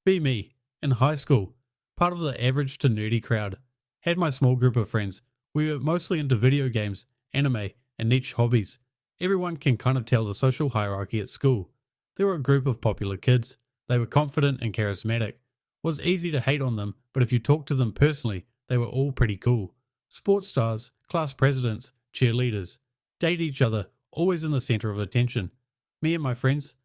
Be me, in high school, part of the average to nerdy crowd. Had my small group of friends. We were mostly into video games, anime, and niche hobbies. Everyone can kind of tell the social hierarchy at school. There were a group of popular kids. They were confident and charismatic. It was easy to hate on them, but if you talked to them personally, they were all pretty cool. Sports stars, class presidents, cheerleaders. Date each other, always in the center of attention. Me and my friends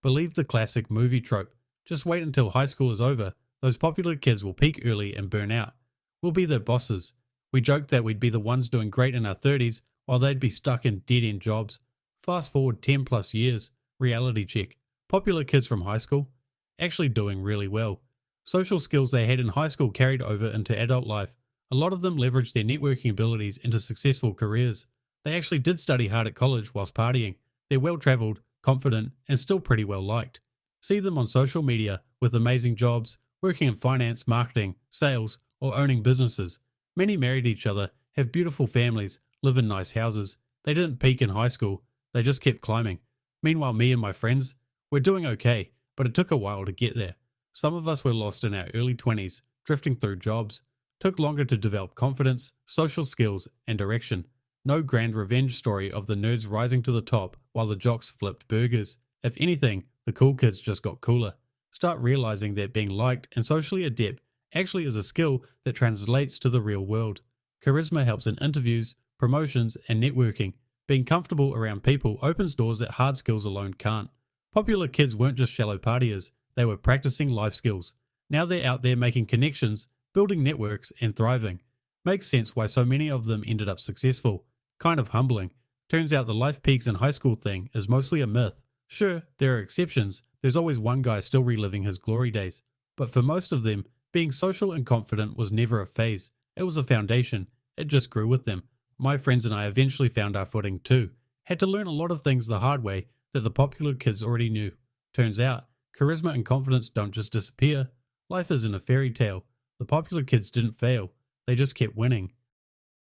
believed the classic movie trope. Just wait until high school is over. Those popular kids will peak early and burn out. We'll be their bosses. We joked that we'd be the ones doing great in our 30s while they'd be stuck in dead-end jobs. Fast forward 10 plus years, reality check. Popular kids from high school, actually doing really well. Social skills they had in high school carried over into adult life. A lot of them leveraged their networking abilities into successful careers. They actually did study hard at college whilst partying. They're well-travelled, confident, and still pretty well liked. See them on social media with amazing jobs, working in finance, marketing, sales, or owning businesses. Many married each other, have beautiful families, live in nice houses. They didn't peak in high school, they just kept climbing. Meanwhile, me and my friends, we're doing okay, but it took a while to get there. Some of us were lost in our early 20s, drifting through jobs. Took longer to develop confidence, social skills, and direction. No grand revenge story of the nerds rising to the top while the jocks flipped burgers. If anything, the cool kids just got cooler. Start realizing that being liked and socially adept actually is a skill that translates to the real world. Charisma helps in interviews, promotions, and networking. Being comfortable around people opens doors that hard skills alone can't. Popular kids weren't just shallow partiers, they were practicing life skills. Now they're out there making connections, building networks, and thriving. Makes sense why so many of them ended up successful. Kind of humbling. Turns out the life peaks in high school thing is mostly a myth. Sure, there are exceptions. There's always one guy still reliving his glory days. But for most of them, being social and confident was never a phase. It was a foundation. It just grew with them. My friends and I eventually found our footing too. Had to learn a lot of things the hard way that the popular kids already knew. Turns out, charisma and confidence don't just disappear. Life isn't a fairy tale. The popular kids didn't fail. They just kept winning.